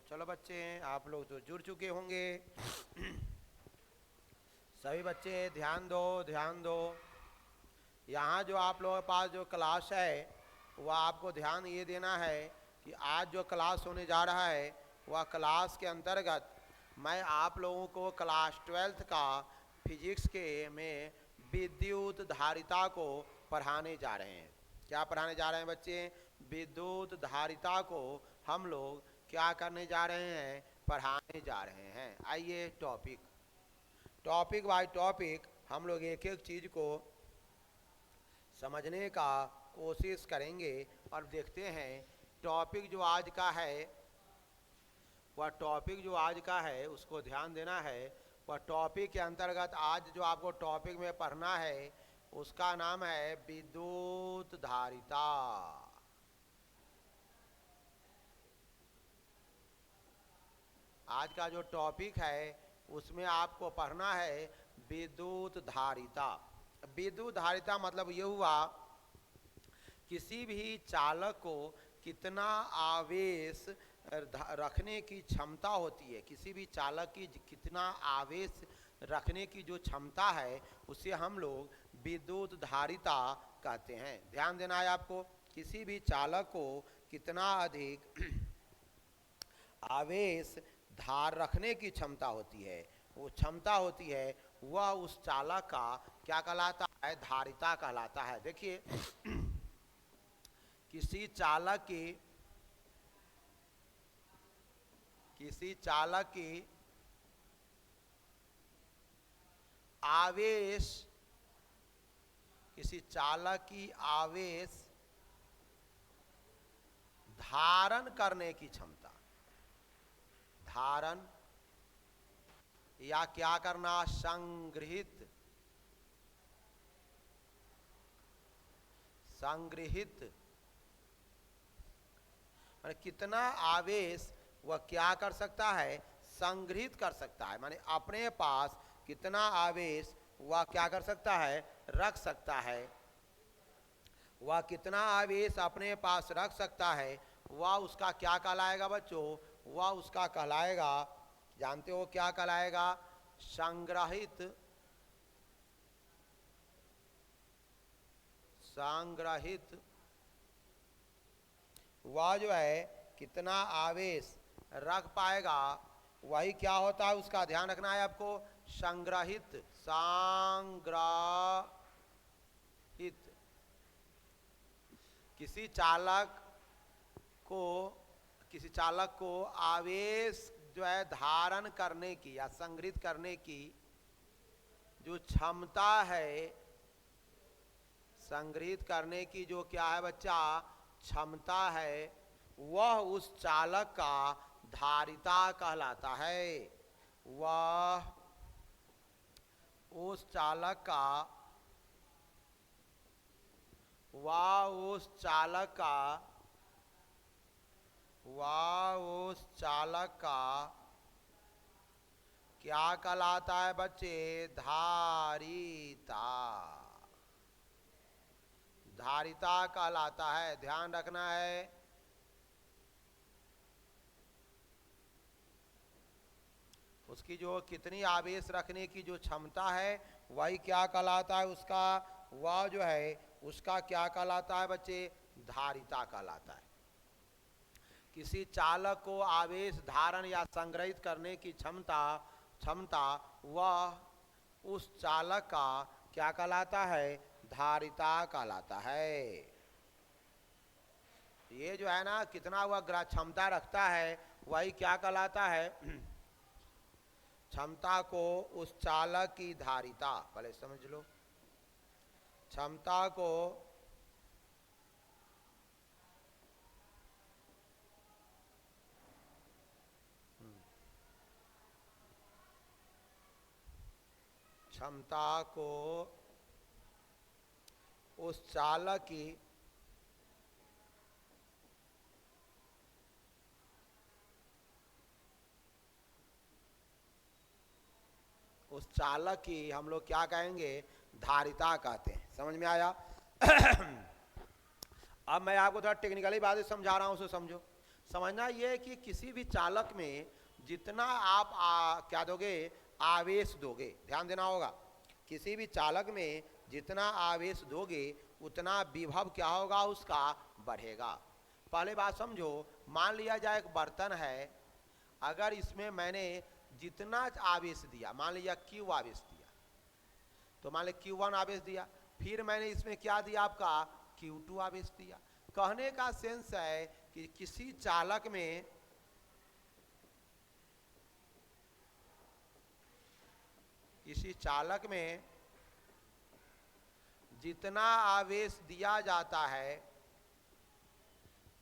चलो बच्चे, आप लोग तो जुड़ चुके होंगे। सभी बच्चे ध्यान दो, ध्यान दो। यहाँ जो आप लोगों के पास जो क्लास है वह आपको ध्यान ये देना है कि आज जो क्लास होने जा रहा है वह क्लास के अंतर्गत मैं आप लोगों को क्लास 12th का फिजिक्स के में विद्युत धारिता को पढ़ाने जा रहे हैं। क्या पढ़ाने जा रहे हैं बच्चे? विद्युत धारिता को हम लोग क्या करने जा रहे हैं? पढ़ाने जा रहे हैं। आइए टॉपिक बाय टॉपिक हम लोग एक एक चीज़ को समझने का कोशिश करेंगे और देखते हैं टॉपिक जो आज का है उसको ध्यान देना है। वह टॉपिक के अंतर्गत आज जो आपको टॉपिक में पढ़ना है उसका नाम है विद्युत धारिता। आज का जो टॉपिक है उसमें आपको पढ़ना है विद्युत धारिता। विद्युत धारिता मतलब ये हुआ किसी भी चालक को कितना आवेश रखने की क्षमता होती है, किसी भी चालक की कितना आवेश रखने की जो क्षमता है उसे हम लोग विद्युत धारिता कहते हैं। ध्यान देना है आपको, किसी भी चालक को कितना अधिक आवेश धार रखने की क्षमता होती है, वो क्षमता होती है वह उस चालक का क्या कहलाता है? धारिता कहलाता है। देखिए किसी चालक की आवेश धारण करने की क्षमता, धारण या क्या करना? संग्रहित माने कितना आवेश वह क्या कर सकता है? संग्रहित कर सकता है। माने अपने पास कितना आवेश वह क्या कर सकता है? रख सकता है। वह कितना आवेश अपने पास रख सकता है वह उसका क्या कहलाएगा बच्चों? वह उसका कहलाएगा, जानते हो क्या कहलाएगा? संग्रहित वह जो है कितना आवेश रख पाएगा वही क्या होता है उसका ध्यान रखना है आपको। संग्रहित किसी चालक को आवेश जो है धारण करने की या संग्रहित करने की जो क्षमता है, संग्रहित करने की जो क्या है बच्चा? क्षमता है, वह उस चालक का धारिता कहलाता है। वह उस चालक का क्या कहलाता है बच्चे? धारिता कहलाता है। ध्यान रखना है। उसकी जो कितनी आवेश रखने की जो क्षमता है वही क्या कहलाता है उसका? वह जो है उसका क्या कहलाता है बच्चे? धारिता कहलाता है। किसी चालक को आवेश धारण या संग्रहित करने की क्षमता वह उस चालक का क्या कहलाता है? धारिता कहलाता है। ये जो है ना कितना वह क्षमता रखता है वही क्या कहलाता है? क्षमता को उस चालक की धारिता, पहले समझ लो, क्षमता को उस चालक की हम लोग क्या कहेंगे? धारिता कहते हैं। समझ में आया? अब मैं आपको थोड़ा टेक्निकली बातें समझा रहा हूं, उसे समझो। समझना ये है कि किसी भी चालक में जितना आप क्या दोगे, आवेश दोगे, ध्यान देना होगा। किसी भी चालक में जितना आवेश दोगे उतना विभव क्या होगा, उसका बढ़ेगा। पहले बात समझो, मान लिया जाए एक बर्तन है, अगर इसमें मैंने जितना आवेश दिया, मान लिया Q आवेश दिया, तो मान लिया Q1 आवेश दिया, फिर मैंने इसमें क्या दिया, आपका Q2 आवेश दिया। कहने का सेंस है कि किसी चालक में जितना आवेश दिया जाता है,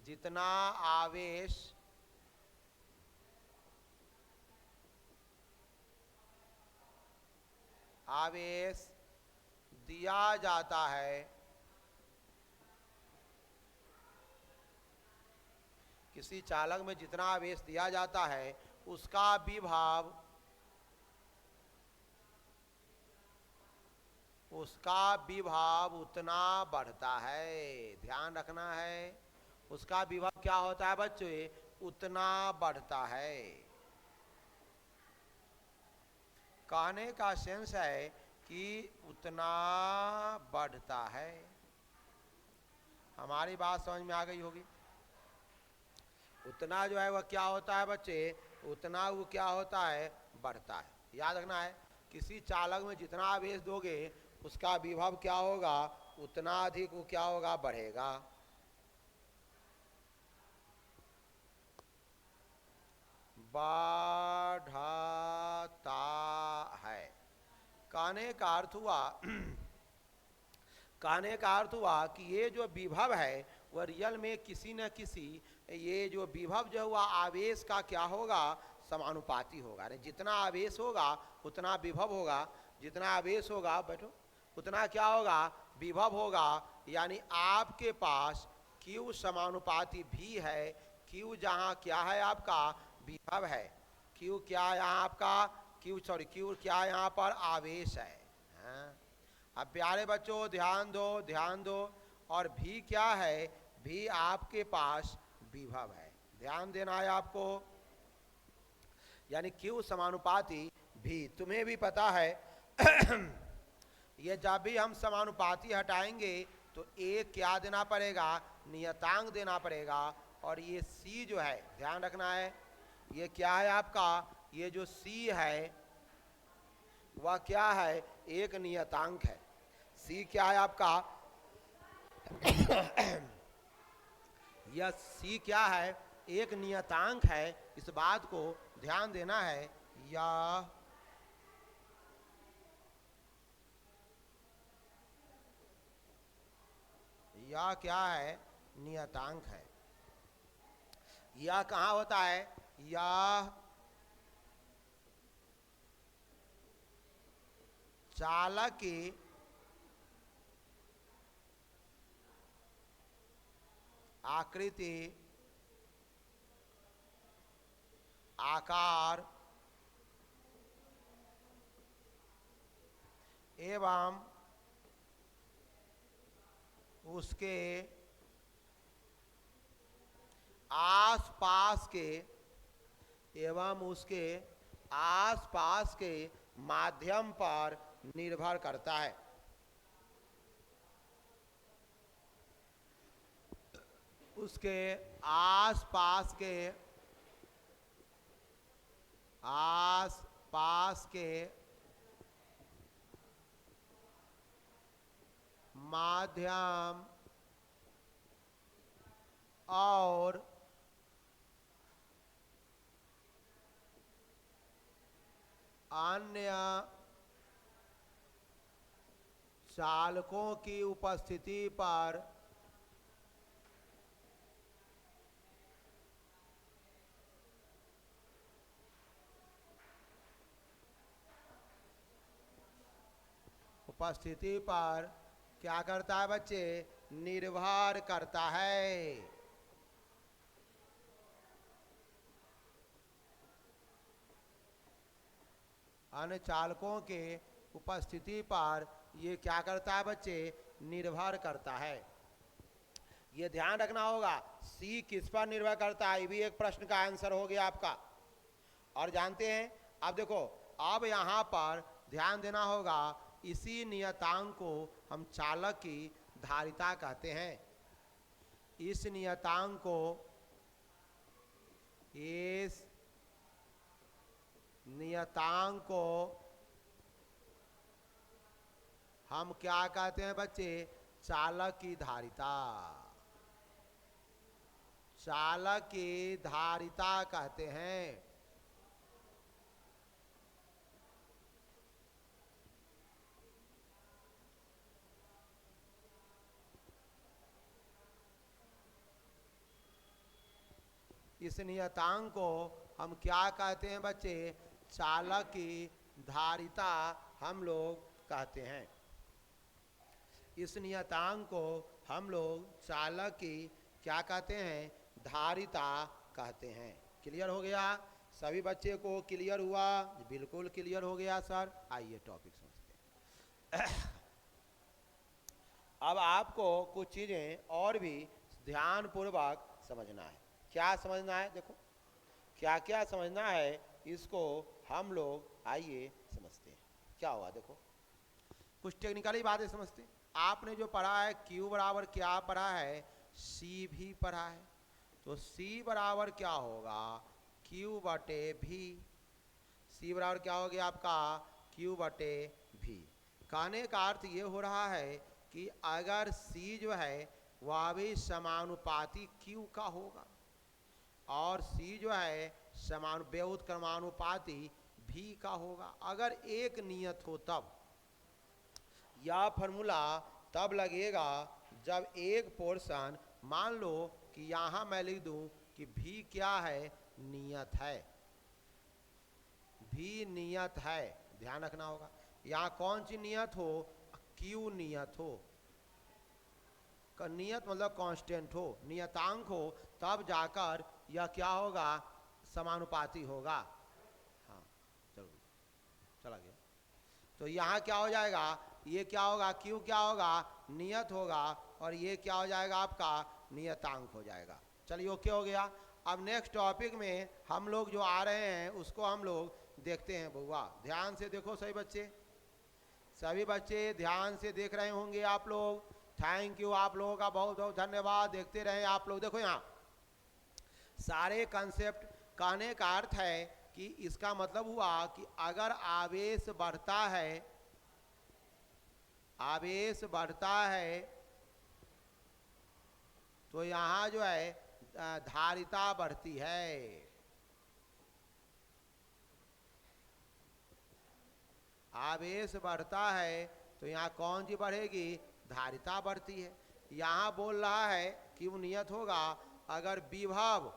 जितना आवेश दिया जाता है, किसी चालक में जितना आवेश दिया जाता है उसका विभव उतना बढ़ता है। ध्यान रखना है, उसका विभव क्या होता है बच्चे, उतना बढ़ता है। कहने का सेंस है कि उतना बढ़ता है। हमारी बात समझ में आ गई होगी। उतना जो है वह क्या होता है बच्चे, उतना वो क्या होता है, बढ़ता है। याद रखना है, किसी चालक में जितना आवेश दोगे उसका विभव क्या होगा, उतना अधिक वो क्या होगा, बढ़ेगा। बढ़ता है। कहने का अर्थ हुआ कि ये जो विभव है वह रियल में किसी न किसी, ये जो विभव जो हुआ आवेश का क्या होगा, समानुपाती होगा। जितना आवेश होगा उतना विभव होगा, जितना आवेश होगा, बैठो, उतना क्या होगा, विभव होगा। यानी आपके पास Q समानुपाती भी है, Q जहाँ क्या है, आपका विभव है, Q क्या है यहाँ आपका, Q क्या यहाँ पर आवेश है। हाँ? अब प्यारे बच्चों ध्यान दो, और भी क्या है, भी आपके पास विभव है। ध्यान देना है आपको, यानी Q समानुपाती भी, तुम्हें भी पता है ये जब भी हम समानुपाती हटाएंगे तो एक क्या देना पड़ेगा, नियतांक देना पड़ेगा। और ये C जो है, ध्यान रखना है, ये क्या है आपका, ये जो C है वह क्या है, एक नियतांक है। C क्या है आपका यह C क्या है, एक नियतांक है। इस बात को ध्यान देना है, यह क्या है, नियतांक है। यह कहाँ होता है, यह चालक की आकृति, आकार एवं उसके आसपास के माध्यम पर निर्भर करता है। उसके आसपास के माध्यम और अन्य चालकों की उपस्थिति पर क्या करता है बच्चे, निर्भर करता है। अन्य चालकों के उपस्थिति पर ये क्या करता है बच्चे, निर्भर करता है। ये ध्यान रखना होगा, सी किस पर निर्भर करता है, ये भी एक प्रश्न का आंसर हो गया आपका। और जानते हैं, अब देखो, अब यहाँ पर ध्यान देना होगा, इसी नियतांक को हम चालक की धारिता कहते हैं। इस नियतांक को, इस नियतांक को हम क्या कहते हैं बच्चे? चालक की धारिता। चालक की धारिता कहते हैं। इस नियतांक को हम क्या कहते हैं बच्चे? चालक की धारिता हम लोग कहते हैं। इस नियतांक को हम लोग चालक की क्या कहते हैं? धारिता कहते हैं। क्लियर हो गया? सभी बच्चे को क्लियर हुआ? बिल्कुल क्लियर हो गया सर। आइए टॉपिक समझते हैं। अब आपको कुछ चीज़ें और भी ध्यानपूर्वक समझना है। क्या समझना है? देखो क्या क्या समझना है, इसको हम लोग आइए समझते हैं। क्या हुआ देखो, कुछ टेक्निकली बातें समझते हैं। आपने जो पढ़ा है Q बराबर क्या पढ़ा है? C भी पढ़ा है। तो C बराबर क्या होगा? Q बटे V। C बराबर क्या हो गया आपका? Q बटे V। कहने का अर्थ ये हो रहा है कि अगर C जो है वह भी समानुपाती Q का होगा और C जो है व्युत्क्रमानुपाती V का होगा। अगर एक नियत हो तब यह फॉर्मूला तब लगेगा जब एक पोर्शन, मान लो कि यहाँ मैं लिख दूं कि V क्या है? नियत है। V नियत है, ध्यान रखना होगा। यहाँ कौन सी नियत हो? Q नियत हो। नियत मतलब कांस्टेंट हो, नियतांक हो, तब जाकर यह क्या होगा? समानुपाती होगा। हाँ चलो, चला गया। तो यहाँ क्या हो जाएगा? ये क्या होगा? Q क्या होगा? नियत होगा और ये क्या हो जाएगा आपका? नियतांक हो जाएगा। चलिए ओके हो गया। अब नेक्स्ट टॉपिक में हम लोग जो आ रहे हैं उसको हम लोग देखते हैं। बुआ ध्यान से देखो सभी बच्चे, सभी बच्चे ध्यान से देख रहे होंगे आप लोग। थैंक यू, आप लोगों का बहुत बहुत धन्यवाद। देखते रहें आप लोग। देखो यहाँ सारे कंसेप्ट, कहने का अर्थ है कि इसका मतलब हुआ कि अगर आवेश बढ़ता है, आवेश बढ़ता है तो यहाँ जो है धारिता बढ़ती है। आवेश बढ़ता है तो यहाँ कौन सी बढ़ेगी? धारिता बढ़ती है। यहाँ बोल रहा है कि वो नियत होगा अगर विभव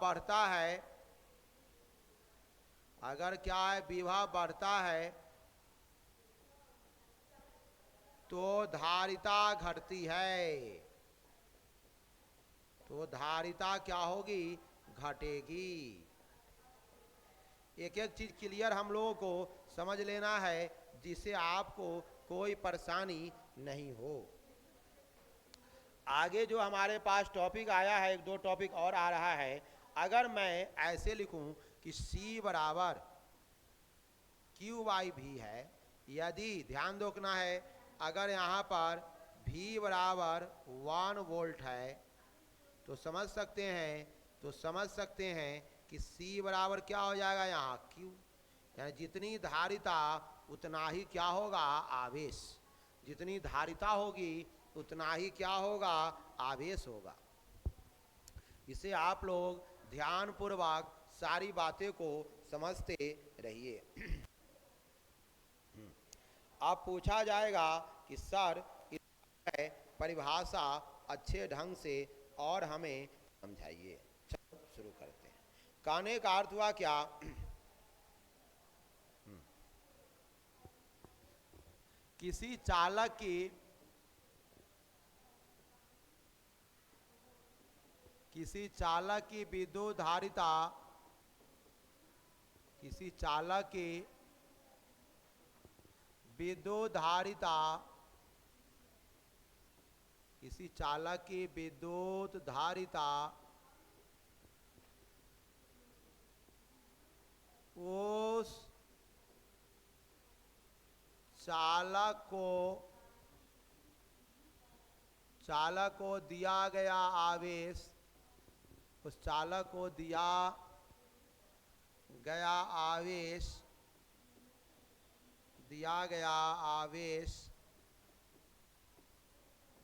बढ़ता है, अगर क्या है? विभव बढ़ता है तो धारिता घटती है। तो धारिता क्या होगी? घटेगी। एक एक चीज क्लियर हम लोगों को समझ लेना है जिससे आपको कोई परेशानी नहीं हो। आगे जो हमारे पास टॉपिक आया है, एक दो टॉपिक और आ रहा है। अगर मैं ऐसे लिखूं कि C बराबर Q/V है, यदि ध्यान रखना है, अगर यहाँ पर V बराबर 1 वोल्ट है तो समझ सकते हैं कि C बराबर क्या हो जाएगा? यहाँ Q, यानी जितनी धारिता उतना ही क्या होगा? आवेश। जितनी धारिता होगी उतना ही क्या होगा? आवेश होगा। इसे आप लोग ध्यानपूर्वक सारी बातें को समझते रहिए। अब पूछा जाएगा कि सर इसकी परिभाषा अच्छे ढंग से और हमें समझाइए। चलो शुरू करते हैं। कहने का अर्थ हुआ क्या? किसी चालक की विद्युत धारिता, किसी चालक की विद्युत धारिता किसी चालक की विद्युत धारिता उस चालक को दिया गया आवेश, उस चालक को दिया गया आवेश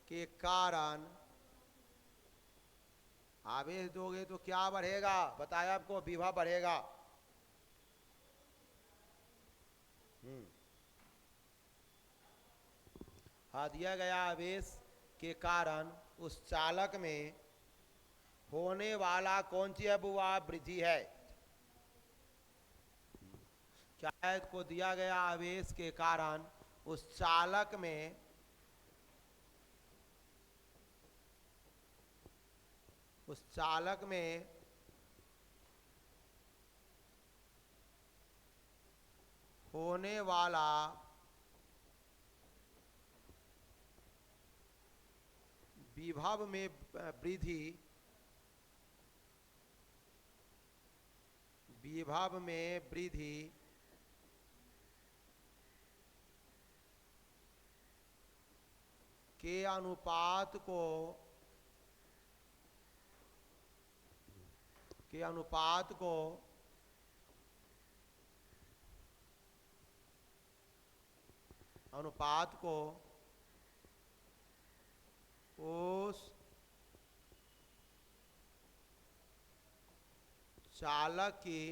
के कारण, आवेश दोगे तो क्या बढ़ेगा, बताया आपको, विभव बढ़ेगा। दिया गया आवेश के कारण उस चालक में होने वाला कौन सी अब वह वृद्धि है। क्या है, को दिया गया आवेश के कारण उस चालक में होने वाला विभव में वृद्धि के अनुपात को उस चालक की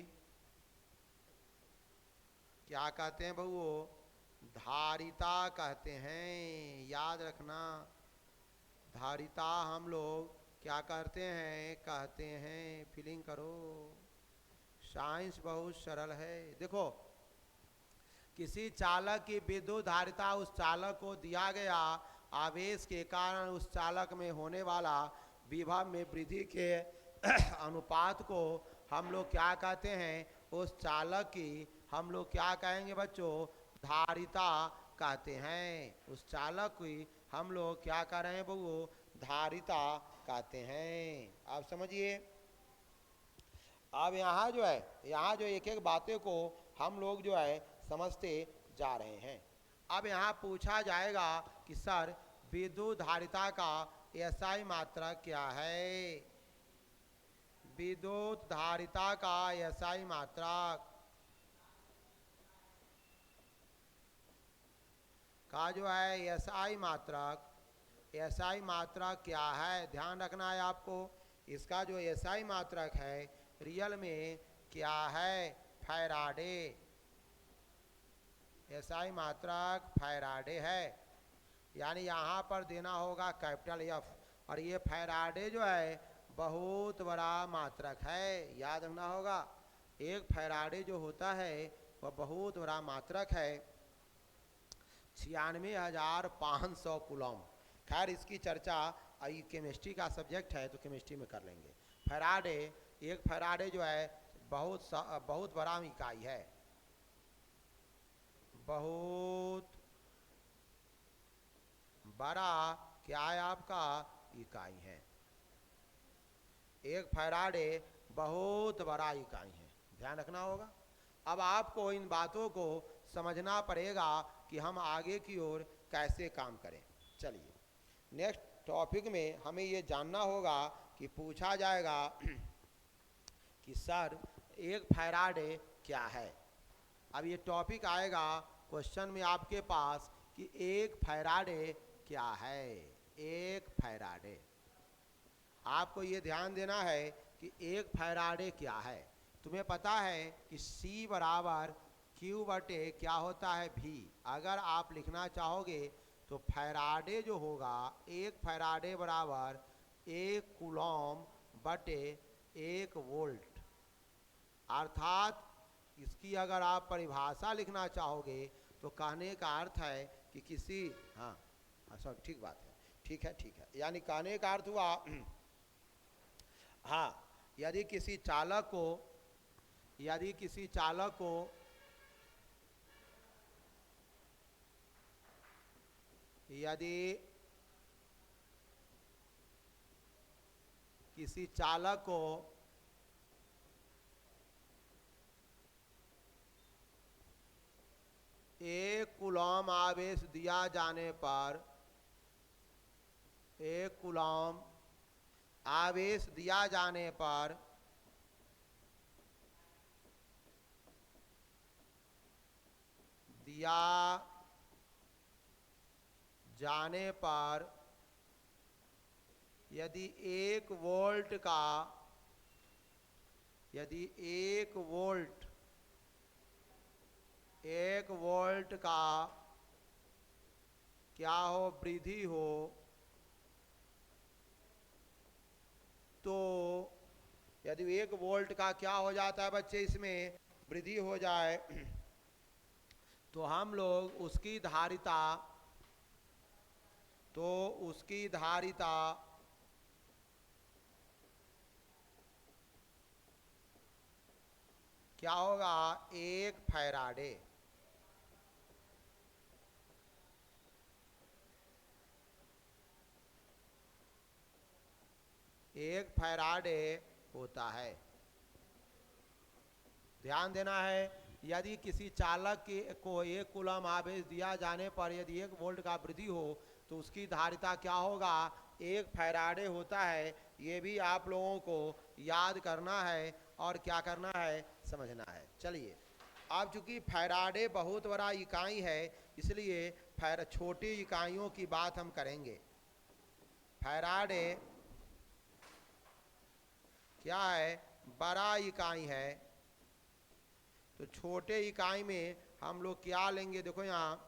क्या कहते हैं बहु, धारिता कहते हैं। याद रखना, धारिता हम लोग क्या कहते हैं, फीलिंग करो, साइंस बहुत सरल है। देखो, किसी चालक की विद्युत धारिता उस चालक को दिया गया आवेश के कारण उस चालक में होने वाला विभव में वृद्धि के अनुपात को हम लोग क्या कहते हैं, उस चालक की हम लोग क्या कहेंगे बच्चों, धारिता कहते हैं। उस चालक की हम लोग क्या कह रहे हैं बबू, धारिता कहते हैं। आप समझिए। अब यहाँ जो एक एक बातें को हम लोग जो है समझते जा रहे हैं। अब यहाँ पूछा जाएगा कि सर विद्युत धारिता का एसआई मात्रा क्या है। विद्युत धारिता का एसआई मात्रक का जो है एसआई मात्रक क्या है, ध्यान रखना है आपको। इसका जो एसआई मात्रक है रियल में क्या है, फैराडे। एसआई मात्रक फैराडे है, यानी यहाँ पर देना होगा कैपिटल एफ। और ये फैराडे जो है बहुत बड़ा मात्रक है, याद रखना होगा। एक फैराडे जो होता है वह बहुत बड़ा मात्रक है, 96,500 कूलम। खैर इसकी चर्चा केमिस्ट्री का सब्जेक्ट है तो केमिस्ट्री में कर लेंगे। फैराडे, एक फैराडे जो है बहुत बड़ा इकाई है, बहुत बड़ा क्या है आपका इकाई है। एक फैराडे बहुत बड़ा इकाई है, ध्यान रखना होगा। अब आपको इन बातों को समझना पड़ेगा कि हम आगे की ओर कैसे काम करें। चलिए नेक्स्ट टॉपिक में हमें ये जानना होगा कि पूछा जाएगा कि सर एक फैराडे क्या है। अब ये टॉपिक आएगा क्वेश्चन में आपके पास कि एक फैराडे क्या है। एक फैराडे, आपको ये ध्यान देना है कि एक फैराडे क्या है। तुम्हें पता है कि C बराबर Q बटे क्या होता है V। अगर आप लिखना चाहोगे तो फैराडे जो होगा, एक फैराडे बराबर 1 कूलम बटे 1 वोल्ट। अर्थात इसकी अगर आप परिभाषा लिखना चाहोगे तो कहने का अर्थ है कि किसी सर ठीक बात है, ठीक है, यानी कहने का अर्थ हुआ यदि किसी चालक को यदि किसी चालक को एक कूलॉम आवेश दिया जाने पर, एक कूलॉम आवेश दिया जाने पर यदि एक वोल्ट का, यदि एक वोल्ट का क्या हो, वृद्धि हो, तो यदि 1 वोल्ट का क्या हो जाता है बच्चे, इसमें वृद्धि हो जाए, तो हम लोग उसकी धारिता, क्या होगा, 1 फैराडे। एक फैराडे होता है। ध्यान देना है, यदि किसी चालक को 1 कूलम आवेश दिया जाने पर यदि 1 वोल्ट का वृद्धि हो तो उसकी धारिता क्या होगा, 1 फैराडे होता है। ये भी आप लोगों को याद करना है और क्या करना है, समझना है। चलिए, अब चूंकि फैराडे बहुत बड़ा इकाई है, इसलिए छोटी इकाइयों की बात हम करेंगे। फैराडे क्या है, बड़ा इकाई है, तो छोटे इकाई में हम लोग क्या लेंगे, देखो यहाँ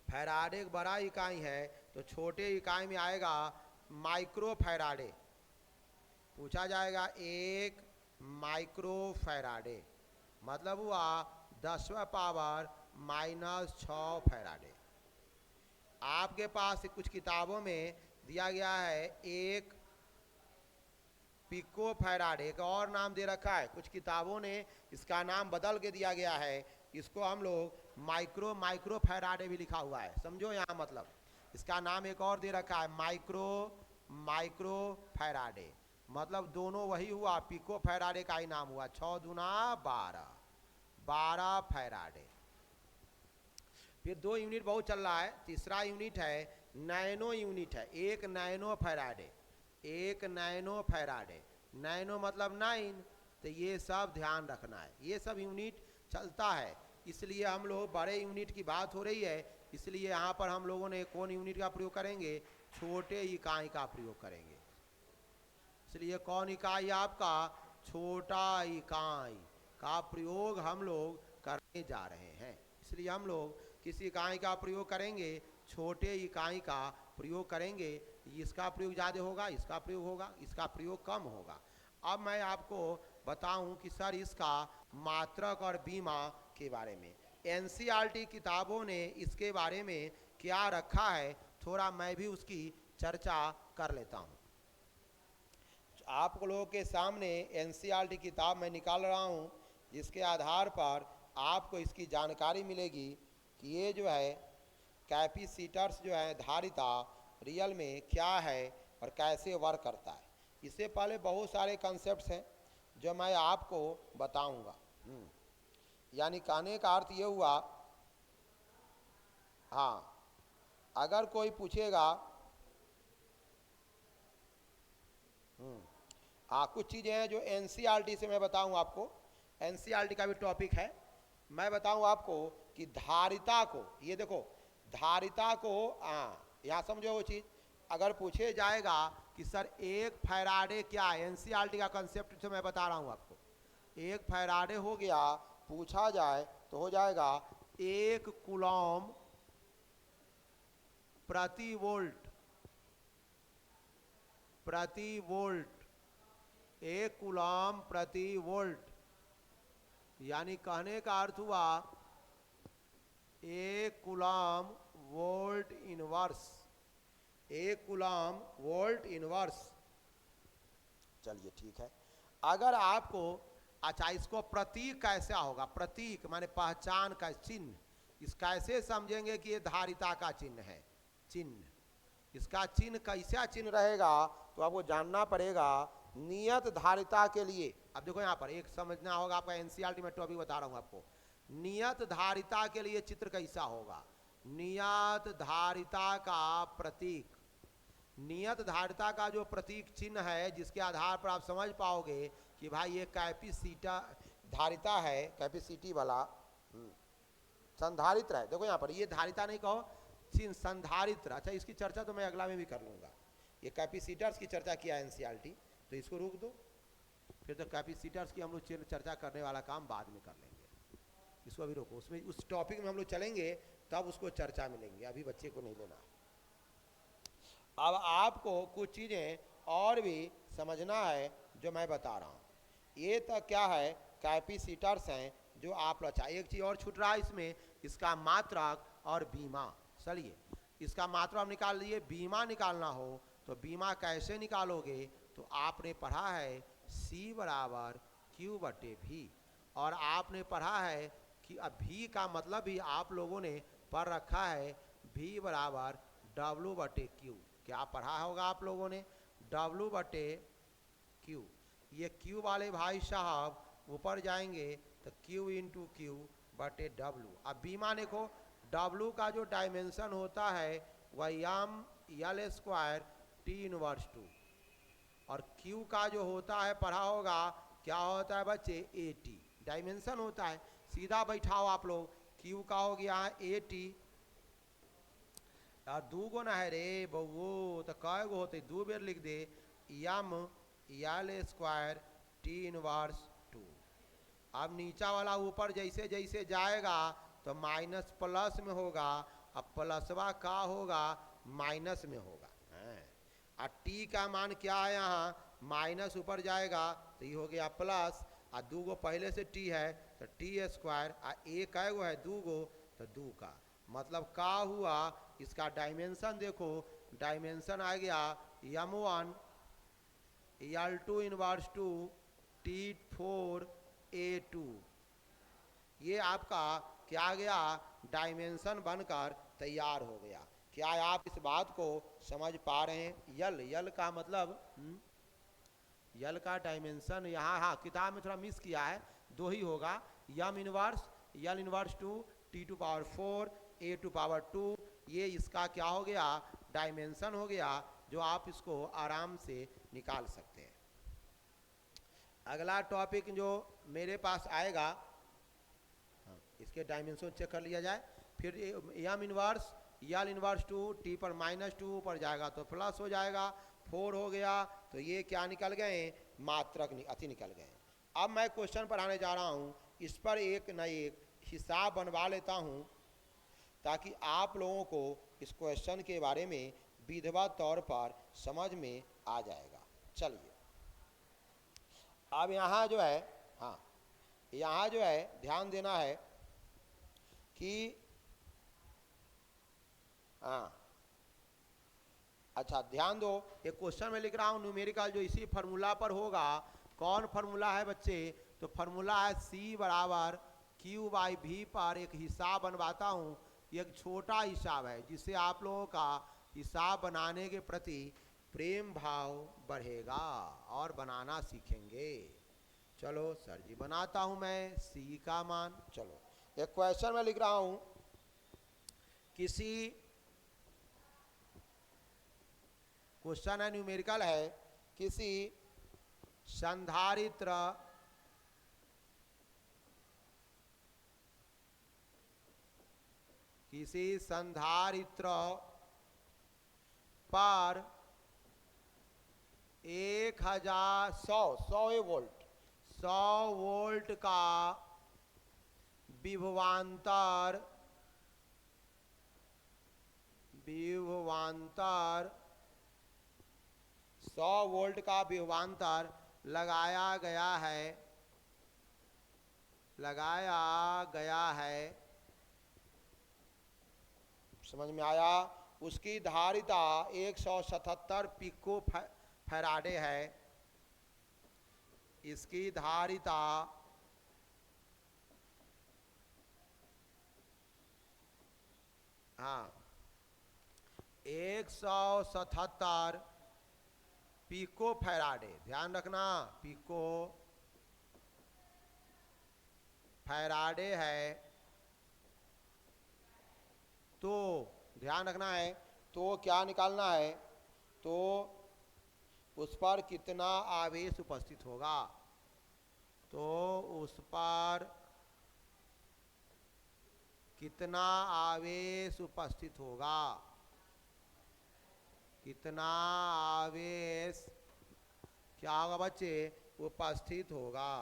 फैराडे एक बड़ा इकाई है, तो छोटे इकाई में आएगा माइक्रो फैराडे। पूछा जाएगा 1 माइक्रो फैराडे, मतलब हुआ 10वां पावर -6 फैराडे। आपके पास कुछ किताबों में दिया गया है 1 पिको फैराडे, एक और नाम दे रखा है, कुछ किताबों ने इसका नाम बदल के दिया गया है, इसको हम लोग माइक्रो फैराडे भी लिखा हुआ है, समझो यहाँ मतलब इसका नाम एक और दे रखा है माइक्रो फैराडे, मतलब दोनों वही हुआ, पिको फैराडे का ही नाम हुआ, 6 दूना 12 फैराडे। फिर 2 यूनिट बहुत चल रहा है, तीसरा यूनिट है नैनो यूनिट है, 1 nano Faraday, 1 nano Faraday, nano मतलब 9, तो ये सब ध्यान रखना है, ये सब यूनिट चलता है, इसलिए हम लोग बड़े यूनिट की बात हो रही है, इसलिए यहाँ पर हम लोगों ने कौन यूनिट का प्रयोग करेंगे, छोटे इकाई का प्रयोग करेंगे। इसलिए कौन इकाई आपका, छोटा इकाई का प्रयोग हम लोग करने जा रहे हैं, इसलिए हम लोग किस इकाई का प्रयोग करेंगे, छोटे इकाई का प्रयोग करेंगे। इसका प्रयोग ज़्यादा होगा, इसका प्रयोग होगा, इसका प्रयोग कम होगा। अब मैं आपको बताऊं कि सर इसका मात्रक और बीमा के बारे में एनसीईआरटी किताबों ने इसके बारे में क्या रखा है, थोड़ा मैं भी उसकी चर्चा कर लेता हूं। आप लोगों के सामने एनसीईआरटी किताब मैं निकाल रहा हूं, जिसके आधार पर आपको इसकी जानकारी मिलेगी कि ये जो है कैपेसिटर्स जो है धारिता रियल में क्या है और कैसे वर्क करता है। इससे पहले बहुत सारे कॉन्सेप्ट्स हैं जो मैं आपको बताऊंगा। यानी कहने का अर्थ ये हुआ, हाँ, अगर कोई पूछेगा, हाँ, कुछ चीज़ें हैं जो एनसीईआरटी से मैं बताऊं आपको, एनसीईआरटी का भी टॉपिक है, मैं बताऊं आपको कि धारिता को, ये देखो धारिता को, यहाँ समझो वो चीज़, अगर पूछे जाएगा कि सर 1 फैराडे क्या है, एनसीईआरटी का कंसेप्ट से मैं बता रहा हूँ आपको, 1 फैराडे हो गया, पूछा जाए तो हो जाएगा 1 कूलॉम प्रति वोल्ट, 1 कूलॉम प्रति वोल्ट, यानी कहने का अर्थ हुआ 1 Coulomb volt inverse, 1 Coulomb volt inverse. चलिए ठीक है, अगर आपको, अच्छा इसको प्रतीक कैसा होगा, प्रतीक माने पहचान का चिन्ह, इस कैसे समझेंगे कि ये धारिता का चिन्ह है, चिन्ह, इसका चिन्ह कैसा चिन्ह रहेगा, तो आपको जानना पड़ेगा नियत धारिता के लिए। अब देखो यहाँ पर एक समझना होगा आपका, एनसीईआरटी में टॉपिक बता रहा हूँ आपको। नियत धारिता के लिए चित्र कैसा होगा? नियत धारिता का प्रतीक, नियत धारिता का जो प्रतीक चिन्ह है, जिसके आधार पर आप समझ पाओगे कि भाई ये कैपेसिटा धारिता है, कैपेसिटी वाला संधारित्र है। देखो यहाँ पर ये धारिता नहीं कहो, चिन्ह संधारित्र। अच्छा, इसकी चर्चा तो मैं अगला में भी कर लूँगा। ये कैपेसिटर्स की चर्चा किया एनसीईआरटी, तो इसको रोक दो, फिर तो कैपेसिटर्स की हम लोग चर्चा करने वाला काम बाद में कर लेंगे। इसको अभी रोको, उसमें उस टॉपिक में हम लोग चलेंगे तब उसको चर्चा मिलेंगे, अभी बच्चे को नहीं लेना। अब आपको कुछ चीज़ें और भी समझना है जो मैं बता रहा हूँ। ये तो क्या है, कैपेसिटर्स हैं जो आप लोग। अच्छा, एक चीज़ और छूट रहा है इसमें, इसका मात्रक और बीमा। चलिए इसका मात्रक आप निकाल लीजिए। बीमा निकालना हो तो बीमा कैसे निकालोगे? तो आपने पढ़ा है C बराबर Q/V, और आपने पढ़ा है कि अब V का मतलब भी आप लोगों ने पढ़ रखा है, V बराबर W/Q। क्या पढ़ा होगा आप लोगों ने? W/Q। ये Q वाले भाई साहब ऊपर जाएंगे तो Q × Q/W। अब बीमा देखो, W का जो डायमेंशन होता है वह L² T−2, और Q का जो होता है पढ़ा होगा क्या होता है बच्चे? AT डायमेंशन होता है। सीधा बैठाओ आप लोग, Q का हो गया AT, यार दू गो ना है रे बउओ, तो कै गो होते? दो बेर लिख दे, L² T−2। अब नीचा वाला ऊपर जैसे जैसे जाएगा तो माइनस प्लस में होगा, अब प्लसवा का होगा? माइनस में होगा। और टी का मान क्या है यहाँ? माइनस ऊपर जाएगा तो ये हो गया प्लस, और दू गो पहले से टी है तो T², और एक कै गो है? दू गो, तो दू का मतलब का हुआ? इसका डायमेंशन देखो, डायमेंशन आ गया M1 L2−2 T4 A2। ये आपका क्या गया? डायमेंशन बनकर तैयार हो गया। क्या आप इस बात को समझ पा रहे हैं? यल का मतलब यल का डायमेंशन यहाँ, हाँ किताब में थोड़ा मिस किया है, दो ही होगा, L−2 T⁴ A⁴ ये इसका क्या हो गया? डायमेंशन हो गया, जो आप इसको आराम से निकाल सकते हैं। अगला टॉपिक जो मेरे पास आएगा, इसके डायमेंशन चेक कर लिया जाए। फिर L−2 T पर -2 पर जाएगा तो प्लस हो जाएगा, 4 हो गया, तो ये क्या निकल गए? मात्रक अति निकल गए। अब मैं क्वेश्चन पढ़ाने जा रहा हूँ, इस पर एक न एक हिसाब बनवा लेता हूँ ताकि आप लोगों को इस क्वेश्चन के बारे में विधिवत तौर पर समझ में आ जाएगा। चलिए अब यहाँ जो है, हाँ यहाँ जो है ध्यान देना है कि हाँ, अच्छा ध्यान दो, एक क्वेश्चन में लिख रहा हूँ न्यूमेरिकल, जो इसी फार्मूला पर होगा। कौन फार्मूला है बच्चे? तो फार्मूला है C बराबर Q/V पर एक हिसाब बनवाता हूँ। एक छोटा हिसाब है जिससे आप लोगों का हिसाब बनाने के प्रति प्रेम भाव बढ़ेगा और बनाना सीखेंगे। चलो सर जी बनाता हूँ मैं C का मान। चलो एक क्वेश्चन में लिख रहा हूँ, किसी क्वेश्चन है न्यूमेरिकल है, किसी संधारित्र पर 100 वोल्ट का विभवांतर 100 वोल्ट का विभवांतर लगाया गया है। समझ में आया? उसकी धारिता 177 पिको फैराडे है। इसकी धारिता हाँ 177 पिको फैराडे, ध्यान रखना पिको फैराडे है, तो ध्यान रखना है, तो क्या निकालना है, तो उस पर कितना आवेश उपस्थित होगा, तो उस पर कितना आवेश उपस्थित होगा, कितना आवेश क्या होगा बच्चे, उपस्थित होगा।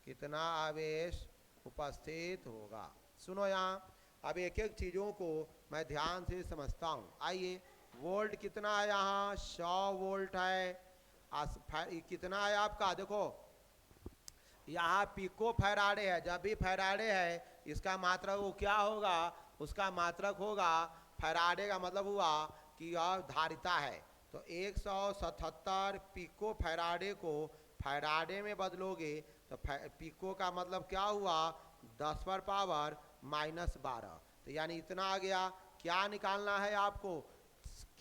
कितना आवेश उपस्थित होगा। सुनो यहाँ, अब एक एक चीज़ों को मैं ध्यान से समझता हूँ। आइए, वोल्ट कितना है यहाँ, 100 वोल्ट है। कितना है आपका, देखो यहाँ पिको फैराडे है, जब भी फैराडे है इसका मात्रक वो क्या होगा, उसका मात्रक होगा, फैराडे का मतलब हुआ कि यह धारिता है, तो 177 पिको फैराडे को फैराडे में बदलोगे तो पिको का मतलब क्या हुआ, 10 पर पावर -12, तो यानी इतना आ गया। क्या निकालना है आपको,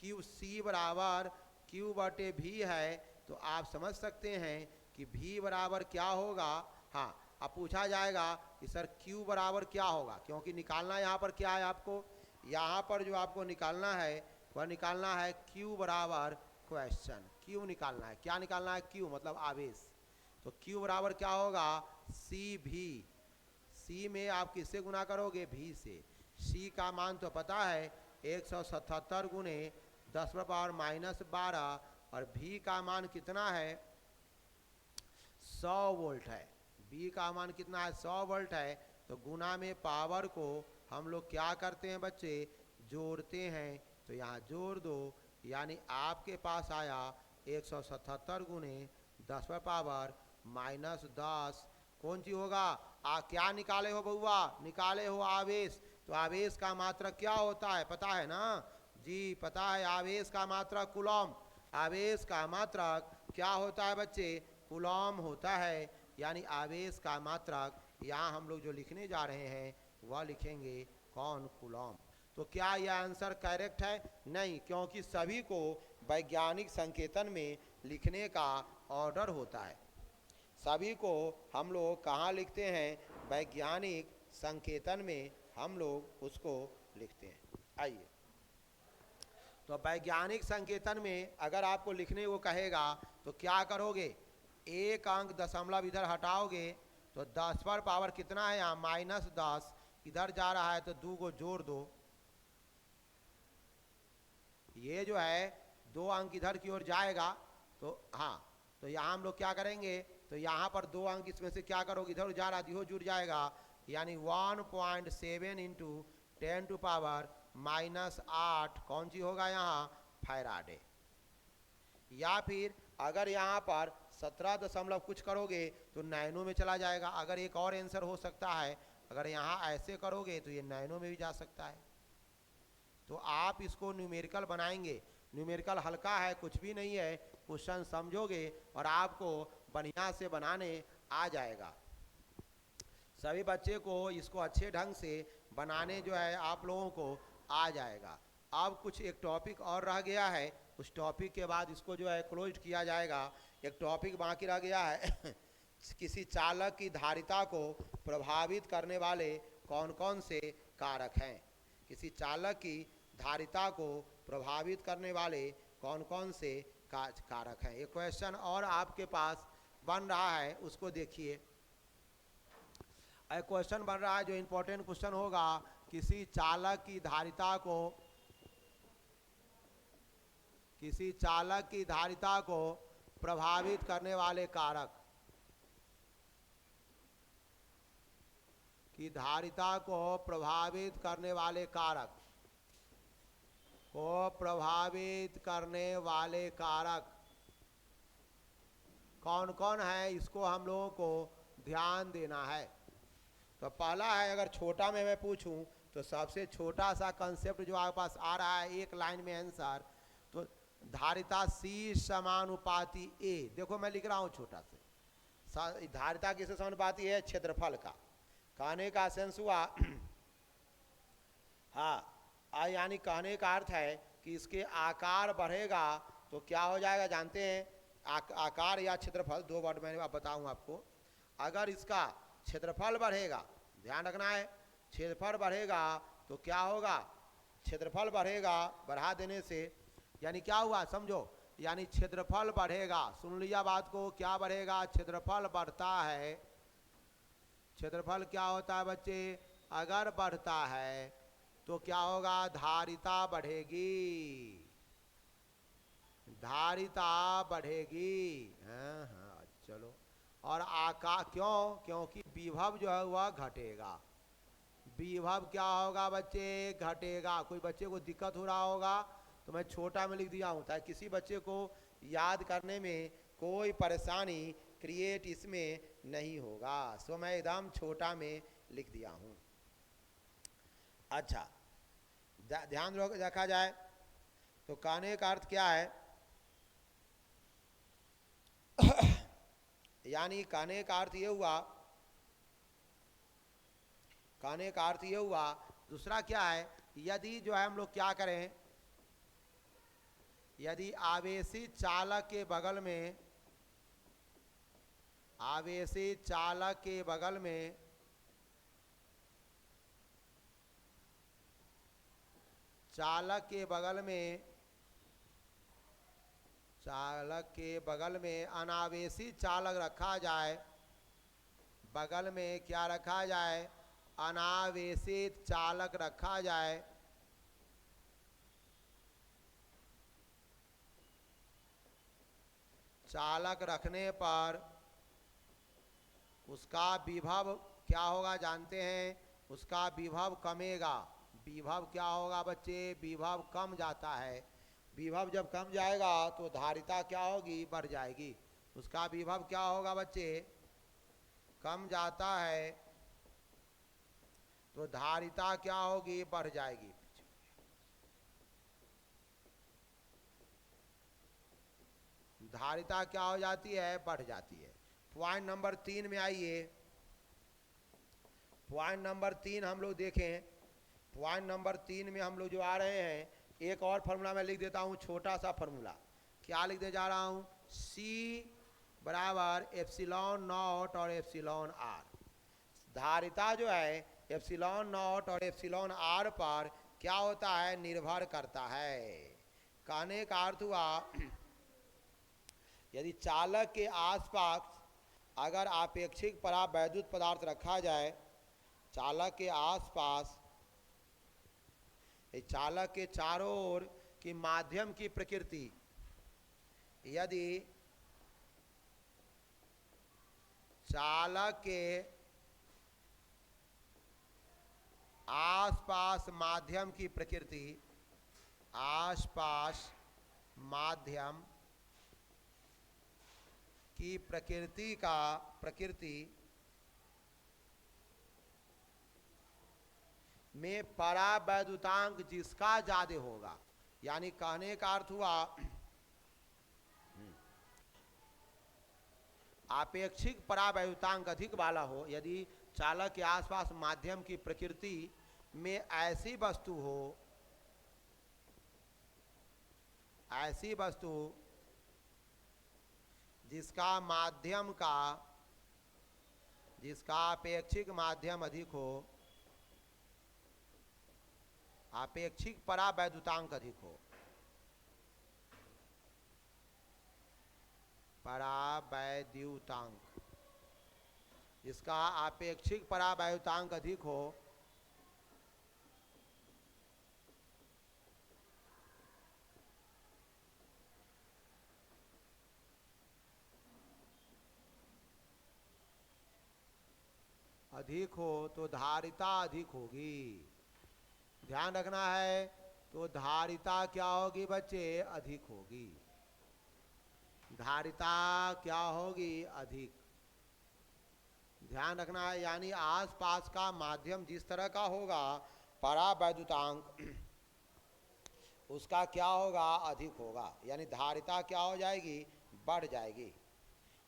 क्यू सी बराबर क्यू बटे भी है, तो आप समझ सकते हैं कि V बराबर क्या होगा। हाँ, अब पूछा जाएगा कि सर Q बराबर क्या होगा, क्योंकि निकालना यहाँ पर क्या है आपको, यहाँ पर जो आपको निकालना है वह निकालना है Q बराबर क्वेश्चन, Q निकालना है। क्या निकालना है, Q मतलब आवेश, तो Q बराबर क्या होगा, CV। C में आप किससे गुना करोगे, V से। C का मान तो पता है 177 गुने 10 पर पावर -12, और V का मान कितना है, 100 वोल्ट है। B का मान कितना है, 100 वोल्ट है, तो गुना में पावर को हम लोग क्या करते हैं बच्चे, जोड़ते हैं, तो यहाँ जोड़ दो, यानी आपके पास आया 177 गुने 10 पर पावर -10, कौन सी होगा, क्या निकाले हो बउआ, निकाले हो आवेश, तो आवेश का मात्रक क्या होता है पता है ना जी, पता है, आवेश का मात्रक कूलॉम, आवेश का मात्रक क्या होता है बच्चे, कूलॉम होता है, यानी आवेश का मात्रक यहाँ हम लोग जो लिखने जा रहे हैं वह लिखेंगे कौन, कूलॉम। तो क्या यह आंसर करेक्ट है, नहीं, क्योंकि सभी को वैज्ञानिक संकेतन में लिखने का ऑर्डर होता है, सभी को हम लोग कहाँ लिखते हैं, वैज्ञानिक संकेतन में हम लोग उसको लिखते हैं। आइए, तो वैज्ञानिक संकेतन में अगर आपको लिखने को कहेगा तो क्या करोगे, एक अंक दशमलव इधर हटाओगे तो 10 पर पावर कितना है यहाँ, -10, इधर जा रहा है तो 2 को जोड़ दो, ये जो है 2 अंक इधर की ओर जाएगा, तो हाँ, तो यहाँ हम लोग क्या करेंगे, तो यहाँ पर 2 अंक इसमें से क्या करोगे, इधर जा रहा है, जुड़ जाएगा, यानी 1.7 इंटू 10 टू पावर -8 कौन सी होगा यहाँ, फैराडे। या फिर अगर यहाँ पर 17 दशमलव कुछ करोगे तो नैनो में चला जाएगा। अगर एक और आंसर हो सकता है, अगर यहाँ ऐसे करोगे तो ये नैनो में भी जा सकता है। तो आप इसको न्यूमेरिकल बनाएंगे, न्यूमेरिकल हल्का है, कुछ भी नहीं है, क्वेश्चन समझोगे और आपको बढ़िया से बनाने आ जाएगा। सभी बच्चे को इसको अच्छे ढंग से बनाने जो है आप लोगों को आ जाएगा। अब कुछ एक टॉपिक और रह गया है, उस टॉपिक के बाद इसको जो है क्लोज किया जाएगा। एक टॉपिक बाकी रह गया है किसी चालक की धारिता को प्रभावित करने वाले कौन कौन से कारक हैं, किसी चालक की धारिता को प्रभावित करने वाले कौन कौन से कारक हैं। एक क्वेश्चन और आपके पास बन रहा है, उसको देखिए। एक क्वेश्चन बन रहा है जो इम्पोर्टेंट क्वेश्चन होगा, किसी चालक की धारिता को, किसी चालक की धारिता को प्रभावित करने वाले कारक, की धारिता को प्रभावित करने वाले कारक, को प्रभावित करने वाले कारक कौन कौन है, इसको हम लोगों को ध्यान देना है। तो पहला है, अगर छोटा में मैं पूछूं तो सबसे छोटा सा कंसेप्ट जो आपके पास आ रहा है एक लाइन में आंसर, तो धारिता C समानुपाती A। देखो मैं लिख रहा हूं छोटा से, धारिता किससे समानुपाती है, क्षेत्रफल का। कहने का सेंस हुआ हाँ, यानी कहने का अर्थ है कि इसके आकार बढ़ेगा तो क्या हो जाएगा जानते हैं? आकार या क्षेत्रफल, दो वर्ड में अब बताऊं आपको। अगर इसका क्षेत्रफल बढ़ेगा, ध्यान रखना है, क्षेत्रफल बढ़ेगा तो क्या होगा? क्षेत्रफल बढ़ेगा, बढ़ा देने से यानी क्या हुआ समझो, यानी क्षेत्रफल बढ़ेगा। सुन लिया बात को, क्या बढ़ेगा? क्षेत्रफल बढ़ता है। क्षेत्रफल क्या होता है बच्चे? अगर बढ़ता है तो क्या होगा? धारिता बढ़ेगी, धारिता बढ़ेगी। हाँ हाँ चलो। और आकार क्यों? क्योंकि विभव जो है वह घटेगा। विभव क्या होगा बच्चे? घटेगा। कोई बच्चे को दिक्कत हो रहा होगा तो मैं छोटा में लिख दिया हूँ ताकि किसी बच्चे को याद करने में कोई परेशानी क्रिएट इसमें नहीं होगा, सो मैं एकदम छोटा में लिख दिया हूँ। अच्छा, ध्यान रखा जाए तो कहने का अर्थ क्या है? यानी कहने का अर्थ ये हुआ, कहने का अर्थ ये हुआ। दूसरा क्या है? यदि जो है हम लोग क्या करें, यदि आवेशित चालक के बगल में, आवेशित चालक के बगल में चालक के बगल में, चालक के बगल में अनावेशित चालक रखा जाए, बगल में क्या रखा जाए? अनावेशित चालक रखा जाए, चालक रखने पर उसका विभव क्या होगा जानते हैं? उसका विभव कमेगा। विभव क्या होगा बच्चे? विभव कम जाता है। विभव जब कम जाएगा तो धारिता क्या होगी? बढ़ जाएगी। उसका विभव क्या होगा बच्चे? कम जाता है तो धारिता क्या होगी? बढ़ जाएगी। धारिता क्या हो जाती है? बढ़ जाती है। पॉइंट नंबर 3 में आइए। पॉइंट नंबर 3 हम लोग देखें। पॉइंट नंबर 3 में हम लोग जो आ रहे हैं, एक और फार्मूला मैं लिख देता हूं, छोटा सा फार्मूला। क्या लिख दे जा रहा हूं? C बराबर एप्सिलॉन नॉट और एप्सिलॉन आर। धारिता जो है एप्सिलॉन नॉट और एप्सिलॉन आर पर क्या होता है? निर्भर करता है। कहने का अर्थ हुआ, यदि चालक के आसपास अगर आपेक्षिक परावैद्युत पदार्थ रखा जाए, चालक के आसपास, चालक के चारों ओर की माध्यम की प्रकृति, यदि चालक के आसपास माध्यम की प्रकृति, आसपास माध्यम की प्रकृति में परावैद्युतांक जिसका ज्यादा होगा, यानी कहने का अर्थ हुआ आपेक्षिक परावैद्युतांक अधिक वाला हो। यदि चालक के आसपास माध्यम की प्रकृति में ऐसी वस्तु हो, ऐसी वस्तु जिसका माध्यम का, जिसका आपेक्षिक माध्यम अधिक हो, आपेक्षिक परावैद्युतांक अधिक हो, परावैद्युतांक, जिसका आपेक्षिक परावैद्युतांक अधिक हो, अधिक हो तो धारिता अधिक होगी। ध्यान रखना है। तो धारिता क्या होगी बच्चे? अधिक होगी। धारिता क्या होगी? अधिक। ध्यान रखना है, यानी आसपास का माध्यम जिस तरह का होगा परावैद्युतांक उसका क्या होगा? अधिक होगा। यानी धारिता क्या हो जाएगी? बढ़ जाएगी।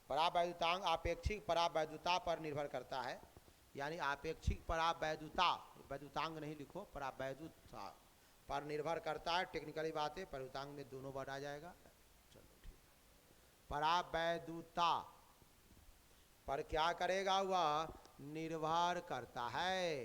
परावैद्युतांक आपेक्षिक परावैद्युता पर निर्भर करता है, यानी आपेक्षिक परावैद्युता, वैद्युतांक नहीं लिखो, परावैद्युता, पर निर्भर करता है, टेक्निकली बात है, परुतांग में दोनों वर्ड आ जाएगा। चलो ठीक। परावैदुता पर क्या करेगा, वह निर्भर करता है।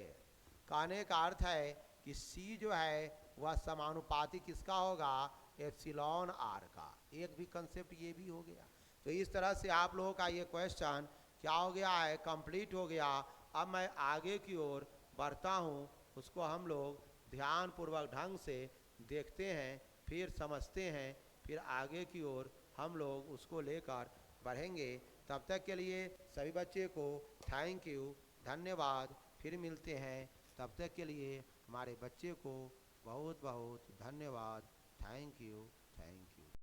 कहने का अर्थ है कि सी जो है वह समानुपाती किसका होगा, एप्सिलॉन आर का। एक भी कंसेप्ट ये भी हो गया। तो इस तरह से आप लोगों का ये क्वेश्चन क्या हो गया है, कंप्लीट हो गया। अब मैं आगे की ओर बढ़ता हूँ, उसको हम लोग ध्यानपूर्वक ढंग से देखते हैं, फिर समझते हैं, फिर आगे की ओर हम लोग उसको लेकर बढ़ेंगे। तब तक के लिए सभी बच्चे को थैंक यू, धन्यवाद। फिर मिलते हैं, तब तक के लिए हमारे बच्चे को बहुत बहुत धन्यवाद। Thank you, thank you.